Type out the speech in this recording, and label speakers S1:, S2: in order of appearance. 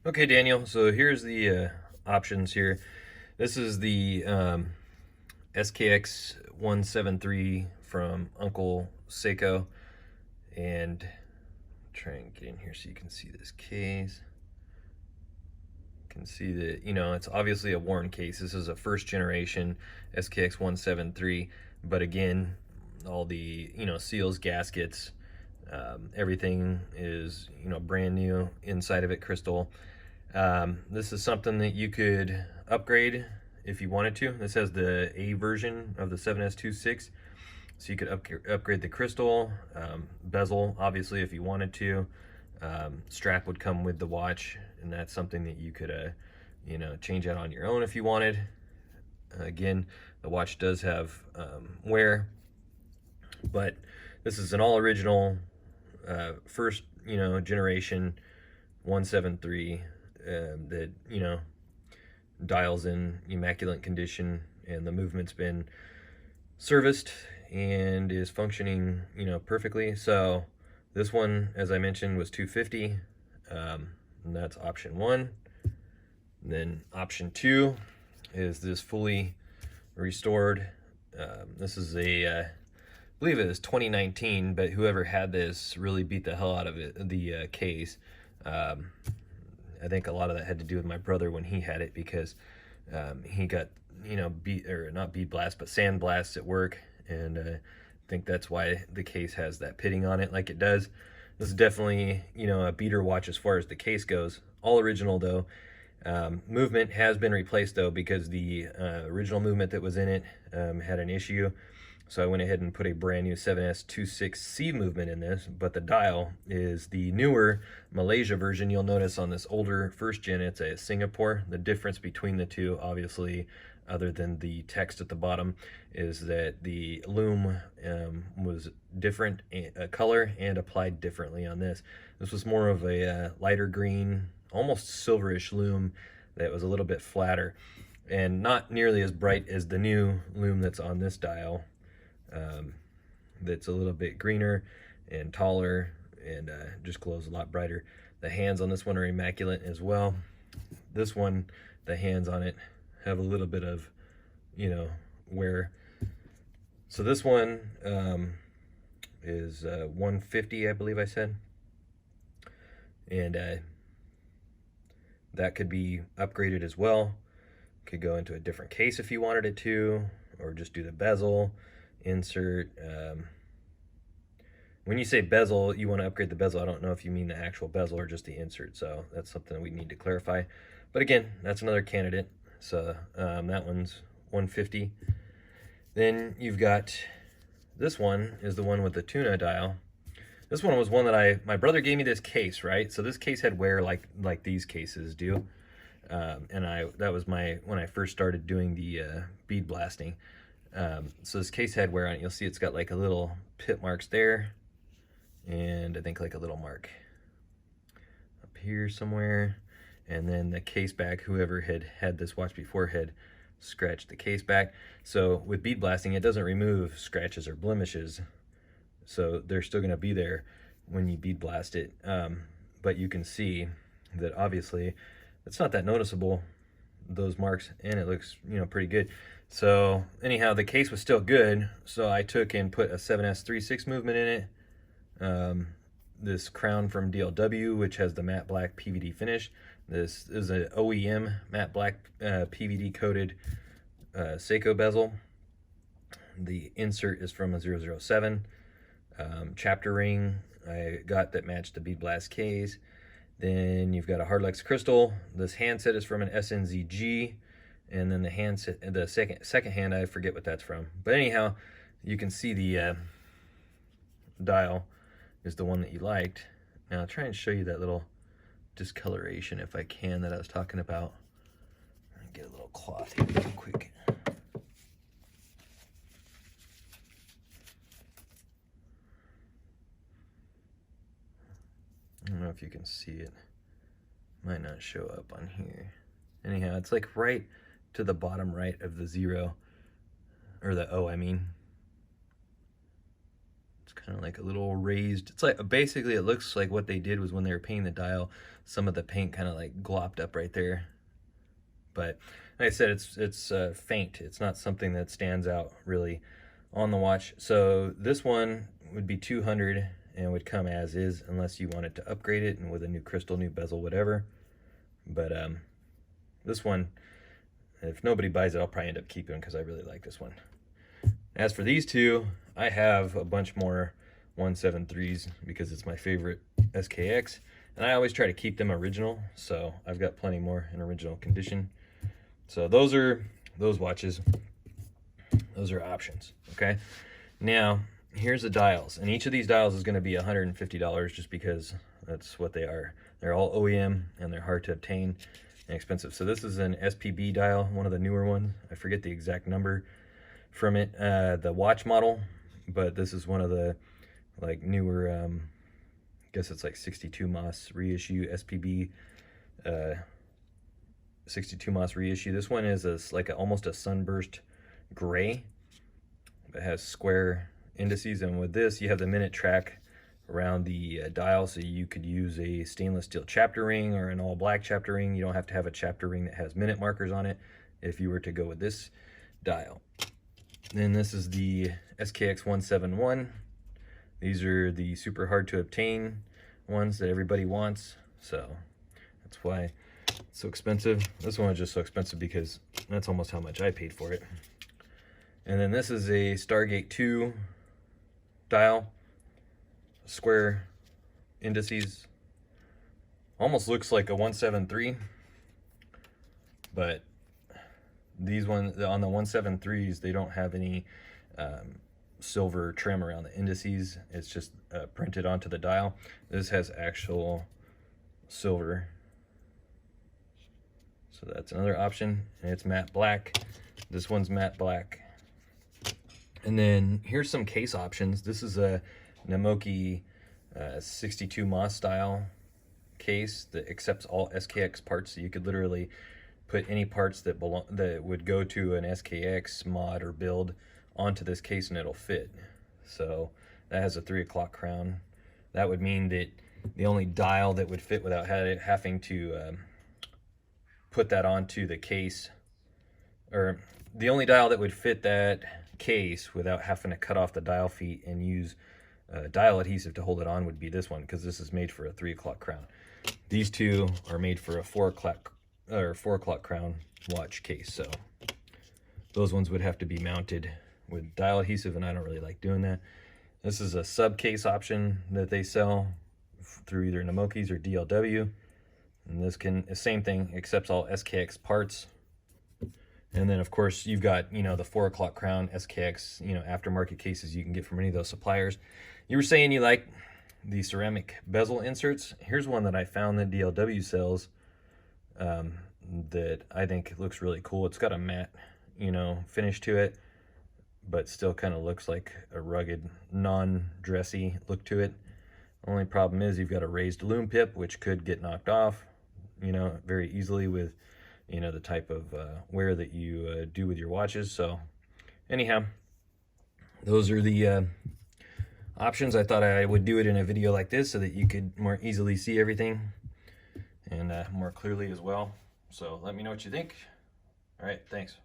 S1: Okay, Daniel, so here's the options here. This is the SKX 173 from Uncle Seiko, and try and get in here so you can see this case. You can see that, it's obviously a worn case. This is a first generation SKX 173, but again, all the, seals, gaskets, everything is, brand new inside of it, crystal. This is something that you could upgrade if you wanted to. This has the A version of the 7S26, so you could upgrade the crystal, bezel, obviously, if you wanted to. Strap would come with the watch, and that's something that you could, change out on your own if you wanted. Again, the watch does have wear, but this is an all original, first, generation 173 that, dials in immaculate condition, and the movement's been serviced and is functioning, perfectly. So this one, as I mentioned, was $250. And that's option one. And then option two is this fully restored. This is I believe it was 2019, but whoever had this really beat the hell out of it, the case. I think a lot of that had to do with my brother when he had it, because he got, beat, or not bead blast, but sand blasts at work, and I think that's why the case has that pitting on it like it does. This is definitely, a beater watch as far as the case goes. All original though. Movement has been replaced though, because the original movement that was in it had an issue. So I went ahead and put a brand new 7S26C movement in this, but the dial is the newer Malaysia version. You'll notice on this older first gen, it's a Singapore. The difference between the two, obviously, other than the text at the bottom, is that the loom was different color and applied differently on this. This was more of a lighter green, almost silverish loom that was a little bit flatter and not nearly as bright as the new loom that's on this dial. That's a little bit greener and taller, and just glows a lot brighter. The hands on this one are immaculate as well. This one, the hands on it have a little bit of, wear. So this one is 150, I believe I said, and that could be upgraded as well. Could go into a different case if you wanted it to, or just do the bezel, insert. When you say bezel, you want to upgrade the bezel. I don't know if you mean the actual bezel or just the insert, so that's something we need to clarify. But again, that's another candidate. So that one's 150. Then you've got, this one is the one with the Tuna dial. This one was one that my brother gave me this case, right? So this case had wear like these cases do. And that was when I first started doing the bead blasting. So this case had wear on it. You'll see it's got like a little pit marks there, and I think like a little mark up here somewhere. And then the case back, whoever had this watch before had scratched the case back. So with bead blasting, it doesn't remove scratches or blemishes, so they're still going to be there when you bead blast it. But you can see that obviously it's not that noticeable, those marks, and it looks, pretty good. So anyhow, the case was still good, so I took and put a 7S36 movement in it. This crown from DLW, which has the matte black PVD finish. This is an OEM matte black PVD coated Seiko bezel. The insert is from a 007. Chapter ring I got that matched the bead blast case. Then you've got a Hardlex crystal. This handset is from an SNZG, and then the handset, the second hand, I forget what that's from. But anyhow, you can see the dial is the one that you liked. Now I'll try and show you that little discoloration if I can that I was talking about. Get a little cloth here real quick. I don't know if you can see it. Might not show up on here. Anyhow, it's like right to the bottom right of the 0, or the O, I mean. It's kind of like a little raised. It's like basically it looks like what they did was when they were painting the dial, some of the paint kind of like glopped up right there. But like I said, it's faint. It's not something that stands out really on the watch. So this one would be 200 and would come as is unless you wanted to upgrade it and with a new crystal, new bezel, whatever. But this one, if nobody buys it, I'll probably end up keeping because I really like this one. As for these two, I have a bunch more 173s because it's my favorite SKX, and I always try to keep them original, so I've got plenty more in original condition. So those are those watches. Those are options, okay? Now, here's the dials, and each of these dials is going to be $150 just because that's what they are. They're all OEM, and they're hard to obtain and expensive. So this is an SPB dial, one of the newer ones. I forget the exact number from it, the watch model, but this is one of the like newer, I guess it's like 62 Moss reissue, SPB 62 Moss reissue. This one is like almost a sunburst gray. It has square indices, and with this you have the minute track around the dial, so you could use a stainless steel chapter ring or an all black chapter ring. You don't have to have a chapter ring that has minute markers on it if you were to go with this dial. Then this is the SKX 171. These are the super hard to obtain ones that everybody wants, so that's why it's so expensive. This one is just so expensive because that's almost how much I paid for it. And then this is a Stargate 2 dial, square indices. Almost looks like a 173, but these ones on the 173s, they don't have any silver trim around the indices. It's just printed onto the dial. This has actual silver, so that's another option, and it's matte black. This one's matte black. And then here's some case options. This is a Namoki 62 Moss style case that accepts all SKX parts, so you could literally put any parts that would go to an SKX mod or build onto this case and it'll fit. So that has a 3 o'clock crown. That would mean that the only dial that would fit without having to put that onto the case, or the only dial that would fit that case without having to cut off the dial feet and use dial adhesive to hold it on, would be this one, because this is made for a 3 o'clock crown. These two are made for a 4 o'clock crown watch case, so those ones would have to be mounted with dial adhesive, and I don't really like doing that. This is a sub case option that they sell through either Namoki's or DLW, and this can, same thing, accepts all SKX parts. And then of course you've got, you know, the 4 o'clock crown SKX, you know, aftermarket cases you can get from any of those suppliers. You were saying you like the ceramic bezel inserts. Here's one that I found that DLW sells that I think looks really cool. It's got a matte, you know, finish to it, but still kind of looks like a rugged, non-dressy look to it. Only problem is you've got a raised loom pip, which could get knocked off, you know, very easily with, you know, the type of wear that you do with your watches. So anyhow, those are the options. I thought I would do it in a video like this so that you could more easily see everything and more clearly as well. So let me know what you think. All right, thanks.